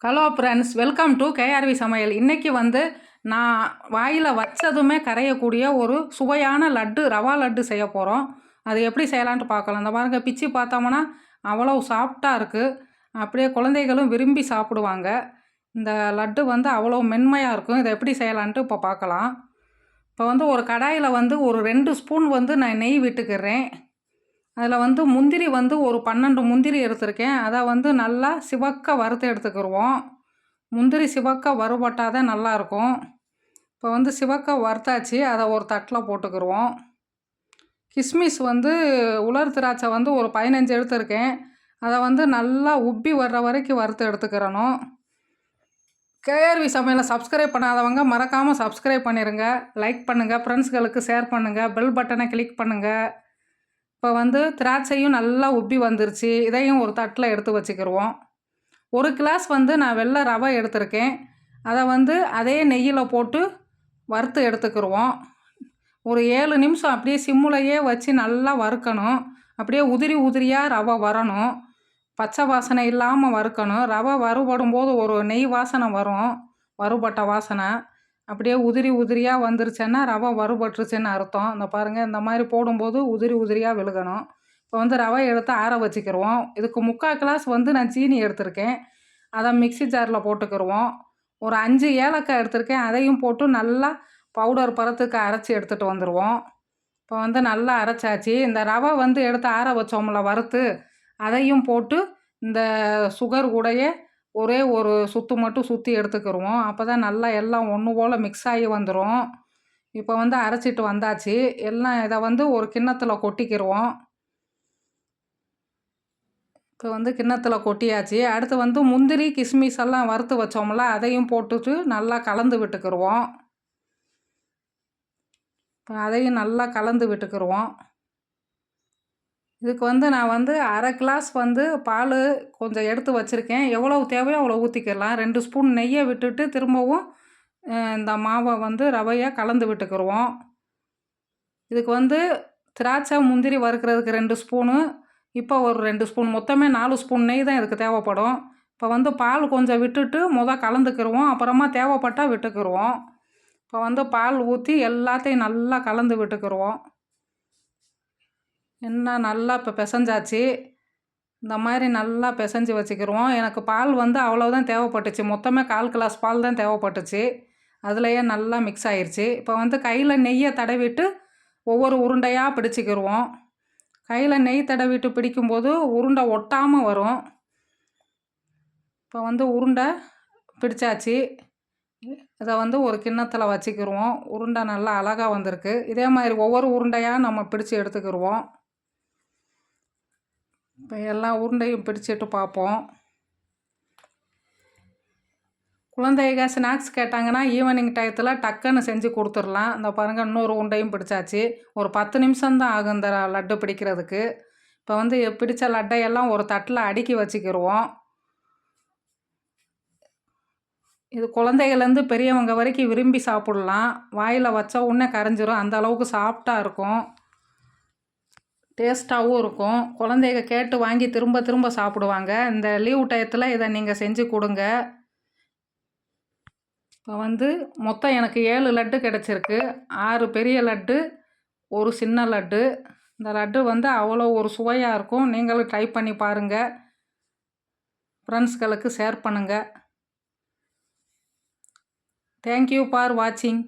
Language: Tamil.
Hello friends, welcome to KRV சமையல். இன்றைக்கி நான் வாயில் வச்சதுமே கரையக்கூடிய ஒரு சுவையான லட்டு, ரவா லட்டு செய்ய போகிறோம். அது எப்படி செய்யலான்ட்டு பார்க்கலாம். இந்த பாருங்க, பிச்சு பார்த்தோம்னா அவ்வளோ சாஃப்டாக இருக்குது. அப்படியே குழந்தைகளும் விரும்பி சாப்பிடுவாங்க. இந்த லட்டு அவ்வளோ மென்மையாக இருக்கும். இதை எப்படி செய்யலான்ட்டு இப்போ பார்க்கலாம். இப்போ ஒரு கடாயில் ஒரு 2 ஸ்பூன் நான் நெய் விட்டுக்கிறேன். அதில் முந்திரி ஒரு 12 முந்திரி எடுத்திருக்கேன். அதை நல்லா சிவக்க வறுத்து எடுத்துக்கிடுவோம். முந்திரி சிவக்க வறுபட்டால் தான் நல்லாயிருக்கும். இப்போ சிவக்க வறுத்தாச்சு. அதை ஒரு தட்டில் போட்டுக்கிடுவோம். கிஸ்மிஸ் உலர் திராட்சை ஒரு 15 எடுத்திருக்கேன். அதை நல்லா உப்பி வர்ற வரைக்கும் வறுத்து எடுத்துக்கிறணும். கேஆர்வி சமையலை சப்ஸ்கிரைப் பண்ணாதவங்க மறக்காமல் சப்ஸ்கிரைப் பண்ணிடுங்க. லைக் பண்ணுங்கள், ஃப்ரெண்ட்ஸ்களுக்கு ஷேர் பண்ணுங்கள், பெல் பட்டனை கிளிக் பண்ணுங்கள். இப்போ திராட்சையும் நல்லா உப்பி வந்துருச்சு. இதையும் ஒரு தட்டில் எடுத்து வச்சுக்கிடுவோம். 1 கிளாஸ் நான் வெள்ளை ரவை எடுத்திருக்கேன். அதை அதே நெய்யில் போட்டு வறுத்து எடுத்துக்கிடுவோம். ஒரு 7 நிமிஷம் அப்படியே சிம்முலையே வச்சு நல்லா வறுக்கணும். அப்படியே உதிரி உதிரியாக ரவை வரணும். பச்சை வாசனை இல்லாமல் வறுக்கணும். ரவை வறுபடும் போது ஒரு நெய் வாசனை வரும், வறுபட்ட வாசனை. அப்படியே உதிரி உதிரியாக வந்துருச்சுன்னா ரவை வறுபட்டுருச்சுன்னு அர்த்தம். இந்த பாருங்கள், இந்த மாதிரி போடும்போது உதிரி உதிரியாக விழுகணும். இப்போ ரவை எடுத்து ஆற வச்சுக்கிடுவோம். இதுக்கு 3/4 கிளாஸ் நான் சீனி எடுத்திருக்கேன். அதை மிக்ஸி ஜாரில் போட்டுக்கிடுவோம். ஒரு 5 ஏலக்காய் எடுத்திருக்கேன். அதையும் போட்டு நல்லா பவுடர் பதத்துக்கு அரைச்சி எடுத்துகிட்டு வந்துடுவோம். இப்போ நல்லா அரைச்சாச்சு. இந்த ரவை எடுத்து ஆற வச்சோம்ல வறுத்து, அதையும் போட்டு இந்த சுகர் கூடயே ஒரே ஒரு சுற்று மட்டும் சுற்றி எடுத்துக்கிடுவோம். அப்போ தான் நல்லா எல்லாம் ஒன்று போல் மிக்ஸ் ஆகி வந்துடும். இப்போ அரைச்சிட்டு வந்தாச்சு. எல்லாம் இதை ஒரு கிண்ணத்தில் கொட்டிக்கிடுவோம். இப்போ கிண்ணத்தில் கொட்டியாச்சு. அடுத்து முந்திரி கிஸ்மிஸ் எல்லாம் வறுத்து வச்சோம்ல, அதையும் போட்டுட்டு நல்லா கலந்து விட்டுக்கிடுவோம். இப்போ அதையும் நல்லா கலந்து விட்டுக்கிடுவோம். இதுக்கு நான் 1/2 கிளாஸ் பால் கொஞ்சம் எடுத்து வச்சுருக்கேன். எவ்வளோ தேவையோ அவ்வளோ ஊற்றிக்கிடலாம். 2 ஸ்பூன் நெய்யை விட்டுட்டு திரும்பவும் இந்த மாவை ரவையை கலந்து விட்டுக்கிடுவோம். இதுக்கு திராட்சை முந்திரி வறுக்கிறதுக்கு 2 ஸ்பூனு, இப்போ ஒரு 2 ஸ்பூன், மொத்தமே 4 ஸ்பூன் நெய் தான் இதுக்கு தேவைப்படும். இப்போ பால் கொஞ்சம் விட்டுட்டு கலந்துக்கிடுவோம். அப்புறமா தேவைப்பட்டால் விட்டுக்கிடுவோம். இப்போ பால் ஊற்றி எல்லாத்தையும் நல்லா கலந்து விட்டுக்கிடுவோம். என்ன நல்லா இப்போ பிசைஞ்சாச்சு. இந்த மாதிரி நல்லா பிசைஞ்சு வச்சுக்கிடுவோம். எனக்கு பால் அவ்வளோதான் தேவைப்பட்டுச்சு. மொத்தமே 1/4 கிளாஸ் பால் தான் தேவைப்பட்டுச்சு. அதுலேயே நல்லா மிக்ஸ் ஆயிடுச்சு. இப்போ கையில் நெய்யை தடவிட்டு ஒவ்வொரு உருண்டையாக பிடிச்சிக்கிடுவோம். கையில் நெய் தடவிட்டு பிடிக்கும்போது உருண்டை ஒட்டாமல் வரும். இப்போ உருண்டை பிடிச்சாச்சு. இதை ஒரு கிண்ணத்தில் வச்சுக்கிடுவோம். உருண்டை நல்லா அழகாக வந்திருக்கு. இதே மாதிரி ஒவ்வொரு உருண்டையாக நம்ம பிடிச்சி எடுத்துக்கிடுவோம். இப்போ எல்லா உருண்டையும் பிடிச்சிட்டு பார்ப்போம். குழந்தைங்க ஸ்நாக்ஸ் கேட்டாங்கன்னா ஈவினிங் டயத்தில் டக்குன்னு செஞ்சு கொடுத்துடலாம். இந்த பாருங்கள், இன்னொரு உருண்டையும் பிடிச்சாச்சு. ஒரு 10 நிமிஷம்தான் ஆகும் இந்த லட்டு பிடிக்கிறதுக்கு. இப்போ பிடிச்ச லட்டையெல்லாம் ஒரு தட்டில் அடுக்கி வச்சுக்கிடுவோம். இது குழந்தைகள்லேருந்து பெரியவங்க வரைக்கும் விரும்பி சாப்பிட்லாம். வாயில் வச்ச உடனே கரைஞ்சிரும். அந்த அளவுக்கு சாஃப்டாக இருக்கும், டேஸ்ட்டாகவும் இருக்கும். குழந்தைங்க கேட்டு வாங்கி திரும்ப திரும்ப சாப்பிடுவாங்க. இந்த லீவ் டயத்தில் இதை நீங்கள் செஞ்சு கொடுங்க. இப்போ மொத்தம் எனக்கு 7 லட்டு கிடச்சிருக்கு. 6 பெரிய லட்டு, ஒரு சின்ன லட்டு. இந்த லட்டு அவ்வளோ ஒரு சுவையாக இருக்கும். நீங்களும் ட்ரை பண்ணி பாருங்கள். ஃப்ரெண்ட்ஸ்களுக்கு ஷேர் பண்ணுங்கள். தேங்க்யூ ஃபார் வாட்சிங்.